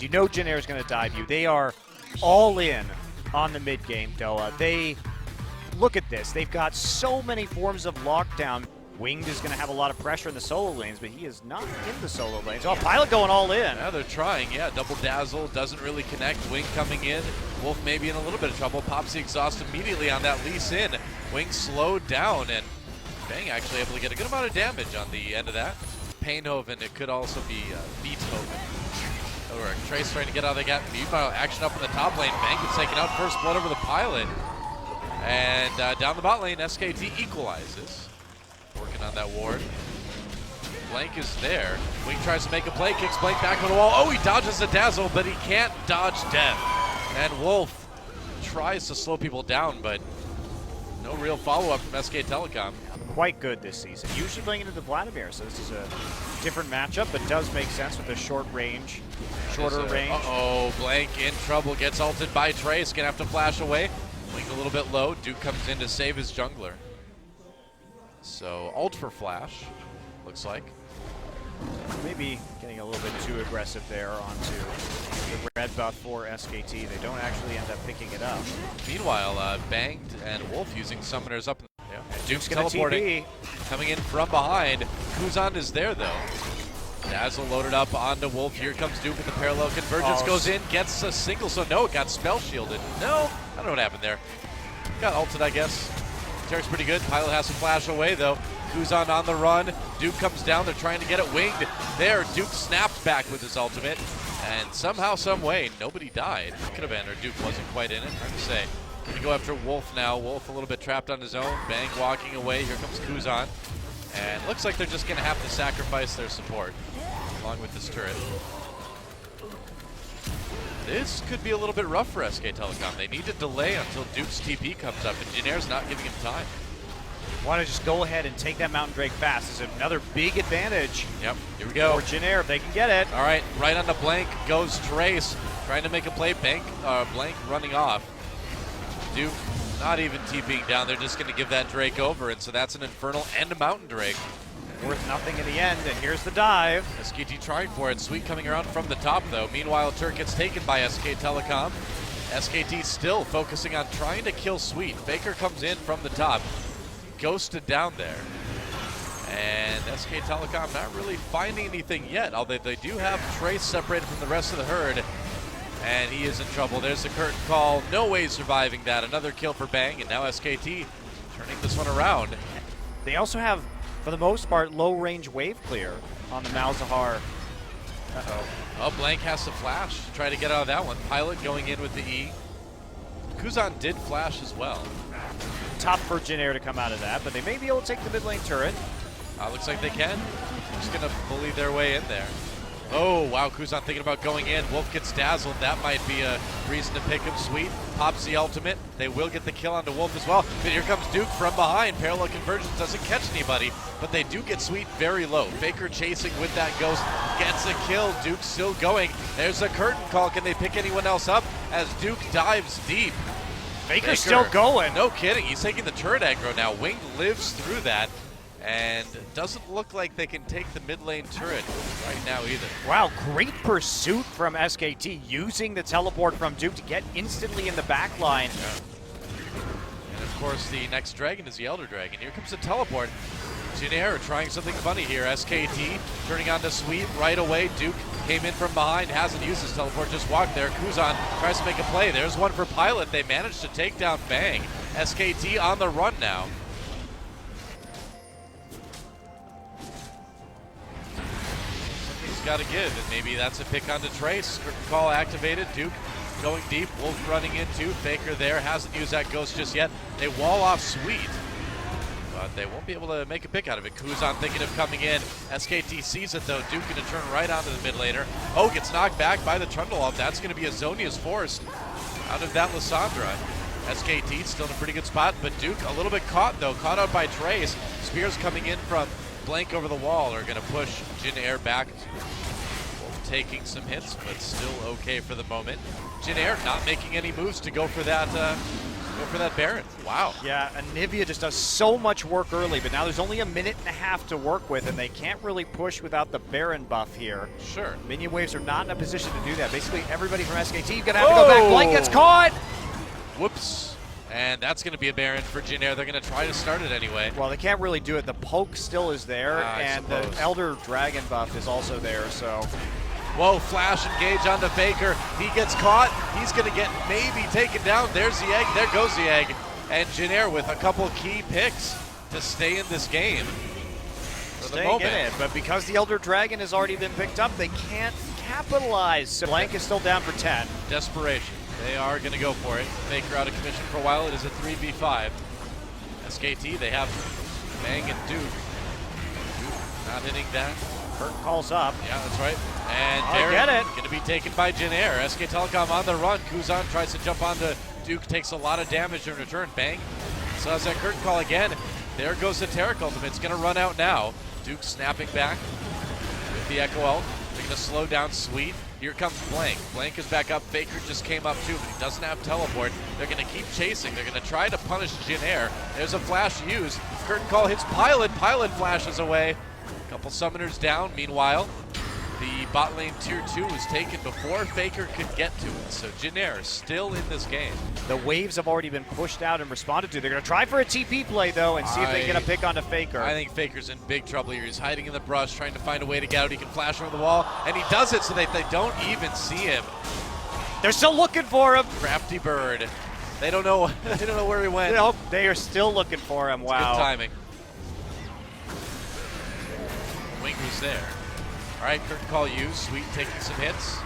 You know Jhin is going to dive you. They are all in on the mid game, Doa. They look at this. They've got so many forms of lockdown. Winged is going to have a lot of pressure in the solo lanes, but he is not in the solo lanes. Oh, Pilot going all in. Yeah, they're trying. Yeah, double dazzle doesn't really connect. Wing coming in. Wolf maybe in a little bit of trouble. Pops the exhaust immediately on that Lee-Sin. Wing slowed down, and Bang actually able to get a good amount of damage on the end of that. Painhoven, it could also be Beethoven. Or Trace trying to get out of the gap. Meanwhile, action up in the top lane. Bang gets taken out. First blood over the Pilot. And down the bot lane, SKT equalizes. Working on that ward. Blank is there. Wing tries to make a play, kicks Blank back on the wall. Oh, he dodges the dazzle, but he can't dodge death. And Wolf tries to slow people down, but no real follow-up from SK Telecom. Quite good this season. Usually playing into the Vladimir, so this is a different matchup, but does make sense with the shorter range. Uh-oh, Blank in trouble, gets ulted by Trace, gonna have to flash away. Wing a little bit low, Duke comes in to save his jungler. So, ult for flash, looks like. Maybe getting a little bit too aggressive there onto the red buff for SKT. They don't actually end up picking it up. Meanwhile, Banged and Wolf using summoners up. Yeah. Duke's teleporting, coming in from behind. Kuzan is there though. Dazzle loaded up onto Wolf. Here comes Duke with the parallel convergence. Goes in, gets a single. So no, it got spell shielded. No, I don't know what happened there. Got ulted, I guess. Taric's pretty good. Pilot has to flash away though. Kuzan on the run. Duke comes down. They're trying to get it winged. There, Duke snapped back with his ultimate. And somehow, some way, nobody died. Could have been, or Duke wasn't quite in it. Hard to say. We go after Wolf now. Wolf a little bit trapped on his own. Bang walking away. Here comes Kuzan. And looks like they're just going to have to sacrifice their support along with this turret. This could be a little bit rough for SK Telecom. They need to delay until Duke's TP comes up, and Jhin's not giving him time. Want to just go ahead and take that Mountain Drake fast. This is another big advantage. Yep, here we go. For Jhin if they can get it. All right, right on the Blank goes Trace, trying to make a play. Blank running off. Duke not even TPing down. They're just going to give that Drake over, and so that's an Infernal and a Mountain Drake. Worth nothing in the end, and here's the dive. SKT trying for it. Sweet coming around from the top, though. Meanwhile, Turret gets taken by SK Telecom. SKT still focusing on trying to kill Sweet. Faker comes in from the top. Ghosted down there. And SK Telecom not really finding anything yet, although they do have Trace separated from the rest of the herd. And he is in trouble. There's the curtain call. No way surviving that. Another kill for Bang, and now SKT turning this one around. They also have, for the most part, low-range wave clear on the Malzahar. Uh-oh. Oh, Blank has to flash to try to get out of that one. Pilot going in with the E. Kuzan did flash as well. Tough for Jhin to come out of that, but they may be able to take the mid lane turret. Looks like they can. Just going to bully their way in there. Oh, wow, Kuzan thinking about going in. Wolf gets dazzled. That might be a reason to pick him. Sweet pops the ultimate. They will get the kill onto Wolf as well. But here comes Duke from behind. Parallel convergence doesn't catch anybody, but they do get Sweet very low. Faker chasing with that ghost. Gets a kill. Duke still going. There's a curtain call. Can they pick anyone else up as Duke dives deep? Faker's still going. No kidding. He's taking the turret aggro now. Wing lives through that. And doesn't look like they can take the mid lane turret right now either. Wow, great pursuit from SKT, using the teleport from Duke to get instantly in the back line. Yeah. And of course, the next dragon is the Elder Dragon. Here comes the teleport. Jhin trying something funny here. SKT turning on to Sweet right away. Duke came in from behind, hasn't used his teleport, just walked there. Kuzan tries to make a play. There's one for Pilot. They managed to take down Bang. SKT on the run now. Got to give, and maybe that's a pick onto Trace. Curtain call activated. Duke going deep. Wolf running into. Faker there. Hasn't used that ghost just yet. They wall off Sweet, but they won't be able to make a pick out of it. Kuzan thinking of coming in. SKT sees it though. Duke going to turn right onto the mid laner. Oh, gets knocked back by the Trundle off. That's going to be a Zonia's forced out of that Lissandra. SKT still in a pretty good spot, but Duke a little bit caught though. Caught out by Trace. Spears coming in from Blank over the wall are going to push Jhin back. Wolf taking some hits, but still okay for the moment. Jhin not making any moves to go for that Go for that Baron. Wow. Yeah, Anivia just does so much work early, but now there's only a minute and a half to work with, and they can't really push without the Baron buff here. Sure. Minion waves are not in a position to do that. Basically, everybody from SKT gonna have to go back. Blank gets caught! Whoops. And that's going to be a Baron for Jhin. They're going to try to start it anyway. Well, they can't really do it. The poke still is there, and the Elder Dragon buff is also there, so... Whoa, flash engage onto Faker. He gets caught. He's going to get maybe taken down. There's the egg. There goes the egg. And Jhin with a couple key picks to stay in this game for the moment. In it, but because the Elder Dragon has already been picked up, they can't capitalize. So Blank is still down for 10. Desperation. They are going to go for it. Faker out of commission for a while. It is a 3v5. SKT, they have Bang and Duke. Not hitting that. Kurt calls up. Yeah, that's right. And Baron going to be taken by Jhin. SK Telecom on the run. Kuzan tries to jump onto Duke, takes a lot of damage in return. Bang. So has that curtain call again. There goes the Taric ultimate. It's going to run out now. Duke snapping back with the Ekko ult. They're going to slow down Sweet. Here comes Blank. Blank is back up. Faker just came up too, but he doesn't have teleport. They're going to keep chasing. They're going to try to punish Jhin. There's a flash used. Curtain call hits Pilot. Pilot flashes away. Couple summoners down. Meanwhile, the bot lane tier 2 was taken before Faker could get to it. So Jhin still in this game. The waves have already been pushed out and responded to. They're going to try for a TP play, though, and see if they get a pick onto Faker. I think Faker's in big trouble here. He's hiding in the brush, trying to find a way to get out. He can flash over the wall, and he does it so they don't even see him. They're still looking for him. Crafty bird. They don't know. They don't know where he went. Nope, they are still looking for him. Wow. Good timing. Wing was there. All right, curtain call used. Sweet taking some hits.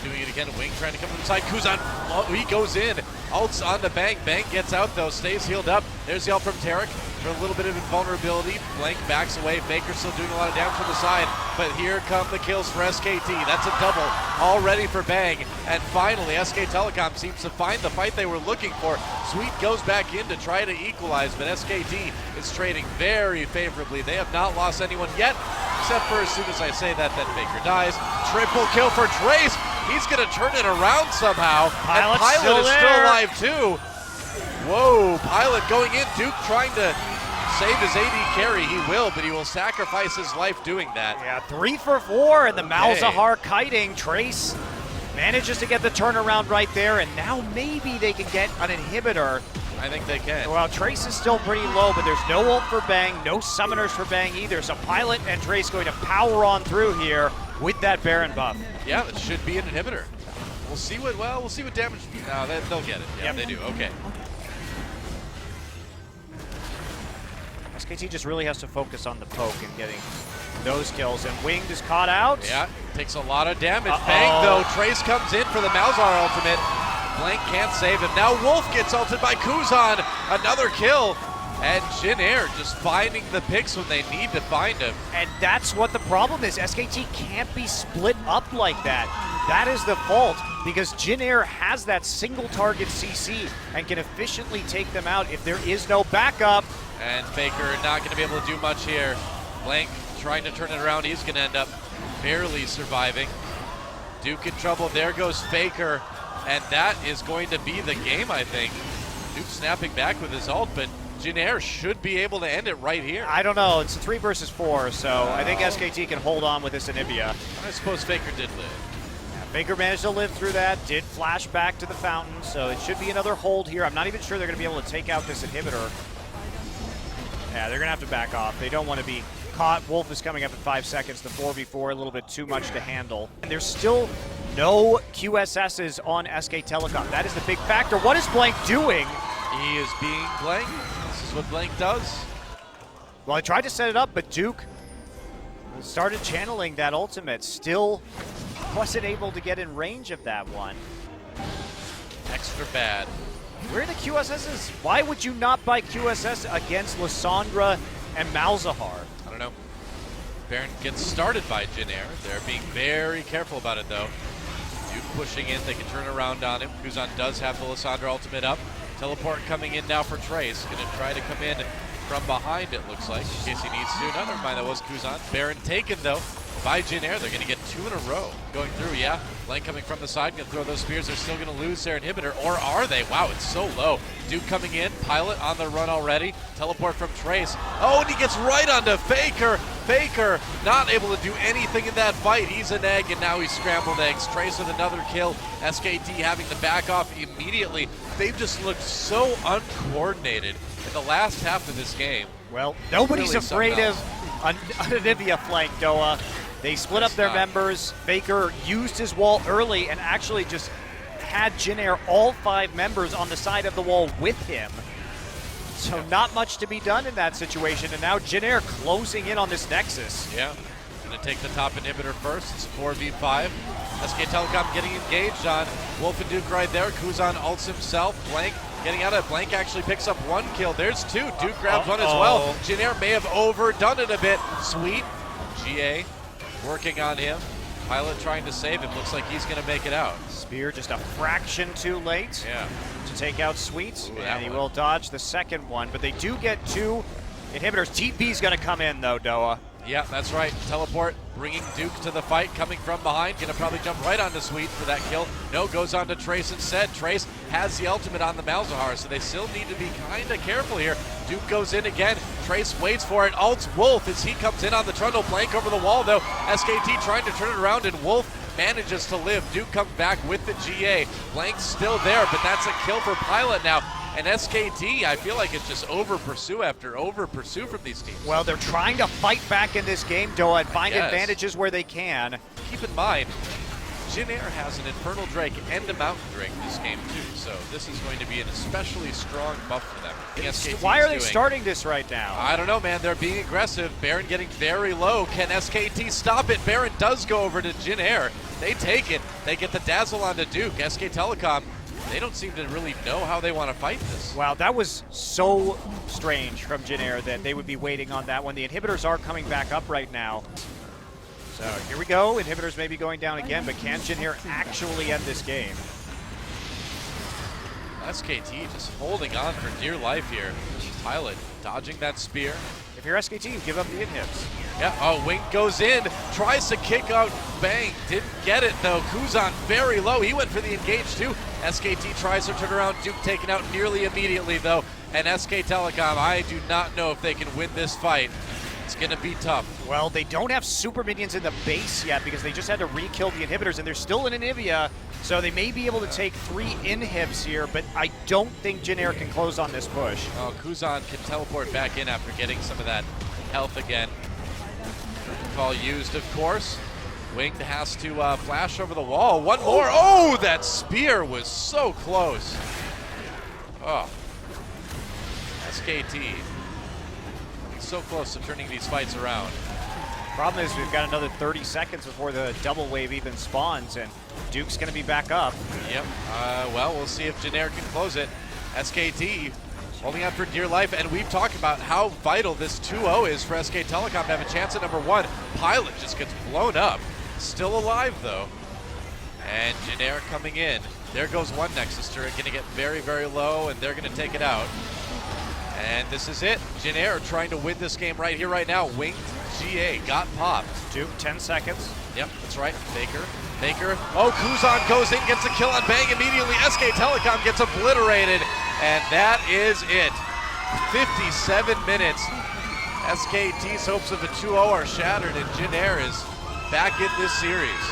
Doing it again. Wing trying to come from the side. Kuzan, oh, he goes in. Ults on the Bang. Bang gets out though. Stays healed up. There's the ult from Taric for a little bit of invulnerability. Blank backs away. Faker still doing a lot of damage from the side. But here come the kills for SKT. That's a double already for Bang. And finally, SK Telecom seems to find the fight they were looking for. Sweet goes back in to try to equalize, but SKT is trading very favorably. They have not lost anyone yet, except for as soon as I say that, then Faker dies. Triple kill for Trace. He's going to turn it around somehow. Pilot's and Pilot is still there. alive too. Whoa, Pilot going in. Duke trying to save his AD carry. He will, but he will sacrifice his life doing that. Yeah, 3 for 4, and the Malzahar kiting. Trace manages to get the turnaround right there, and now maybe they can get an inhibitor. I think they can. Well, Trace is still pretty low, but there's no ult for Bang, no summoners for Bang either. So Pilot and Trace going to power on through here with that Baron buff. Yeah, it should be an inhibitor. We'll see what damage. No, they'll get it. Yeah, Yep. they do. Okay. SKT just really has to focus on the poke and getting those kills. And Winged is caught out. Yeah, takes a lot of damage. Bang though. Trace comes in for the Malzahar ultimate. Blank can't save him. Now Wolf gets ulted by Kuzan. Another kill. And Jhin just finding the picks when they need to find him. And that's what the problem is. SKT can't be split up like that. That is the fault, because Jhin has that single target CC and can efficiently take them out if there is no backup. And Faker not going to be able to do much here. Blank trying to turn it around. He's going to end up barely surviving. Duke in trouble. There goes Faker. And that is going to be the game, I think. Duke snapping back with his ult, but Jhin should be able to end it right here. I don't know. It's a 3 versus 4, so I think SKT can hold on with this Anivia. I suppose Faker did live. Yeah, Faker managed to live through that, did flash back to the fountain, so it should be another hold here. I'm not even sure they're going to be able to take out this inhibitor. Yeah, they're going to have to back off. They don't want to be caught. Wolf is coming up in 5 seconds. The 4v4, a little bit too much to handle. And there's still no QSSs on SK Telecom. That is the big factor. What is Blank doing? He is being Blank. This is what Blank does. Well, I tried to set it up, but Duke started channeling that ultimate. Still wasn't able to get in range of that one. Extra bad. Where are the QSSs? Why would you not buy QSS against Lissandra and Malzahar? I don't know. Baron gets started by Jhin. They're being very careful about it, though. Duke pushing in. They can turn around on him. Kuzan does have the Lissandra ultimate up. Teleport coming in now for Trace. Going to try to come in from behind, it looks like, in case he needs to. No, never mind, that was Kuzan. Baron taken, though. by Jhin. They're going to get 2 in a row going through, yeah. Blank coming from the side, going to throw those spears. They're still going to lose their inhibitor, or are they? Wow, it's so low. Duke coming in, Pilot on the run already. Teleport from Trace. Oh, and he gets right onto Faker. Faker not able to do anything in that fight. He's an egg, and now he's scrambled eggs. Trace with another kill. SKT having to back off immediately. They've just looked so uncoordinated in the last half of this game. Well, nobody's Really afraid of an Anivia flank, Doa. They split up their members. Faker used his wall early and actually just had Jhin all 5 members on the side of the wall with him. So not much to be done in that situation, and now Jhin closing in on this Nexus. Yeah, gonna take the top inhibitor first. It's 4v5. SK Telecom getting engaged on Wolf and Duke right there. Kuzan ults himself. Blank getting out of it. Blank actually picks up 1 kill. There's 2. Duke grabs 1 as well. Jhin may have overdone it a bit. Sweet. GA working on him. Pilot trying to save him. Looks like he's gonna make it out. Spear just a fraction too late to take out Sweet, and he will dodge the second one, but they do get 2 inhibitors. TP's gonna come in though, Doa. Yeah, that's right. Teleport bringing Duke to the fight, coming from behind. Gonna probably jump right onto Sweet for that kill. No, goes on to Trace instead. Trace has the ultimate on the Malzahar, so they still need to be kind of careful here. Duke goes in again. Trace waits for it. Ults Wolf as he comes in on the Trundle. Blank over the wall though. SKT trying to turn it around, and Wolf manages to live. Duke comes back with the GA. Blank's still there, but that's a kill for Pilot now. And SKT, I feel like it's just over pursue after over pursue from these teams. Well, they're trying to fight back in this game, Doa, and find advantages where they can. Keep in mind, Jhin has an Infernal Drake and a Mountain Drake this game too, so this is going to be an especially strong buff for them. Why are they starting this right now? I don't know, man. They're being aggressive. Baron getting very low. Can SKT stop it? Baron does go over to Jhin. They take it. They get the dazzle onto Duke. SK Telecom, they don't seem to really know how they want to fight this. Wow, that was so strange from Jhin that they would be waiting on that one. The inhibitors are coming back up right now. So here we go. Inhibitors may be going down again, but can Jhin actually end this game? SKT just holding on for dear life here. Pilot dodging that spear. If you're SKT, you give up the inhibs. Yeah, oh, Wink goes in, tries to kick out Bang, didn't get it though. Kuzan very low, he went for the engage too. SKT tries to turn around, Duke taken out nearly immediately though. And SK Telecom, I do not know if they can win this fight. It's gonna be tough. Well, they don't have super minions in the base yet because they just had to re-kill the inhibitors, and they're still in Anivia, so they may be able to take 3 inhibs here, but I don't think Jhin can close on this push. Oh, Kuzan can teleport back in after getting some of that health again. Call used, of course. Winged has to flash over the wall. One more. Oh, that spear was so close. Oh. SKT. So close to turning these fights around. Problem is we've got another 30 seconds before the double wave even spawns, and Duke's going to be back up. Yep. Well, we'll see if Jhin can close it. SKT holding out for dear life, and we've talked about how vital this 2-0 is for SK Telecom to have a chance at #1. Pilot just gets blown up. Still alive, though. And Jhin coming in. There goes one Nexus turret, going to get very, very low, and they're going to take it out. And this is it. Jhin trying to win this game right here, right now. Winged GA got popped. Duke, 10 seconds. Yep, that's right. Faker. Oh, Kuzan goes in, gets a kill on Bang immediately. SK Telecom gets obliterated. And that is it. 57 minutes. SKT's hopes of a 2-0 are shattered, and Jhin is back in this series.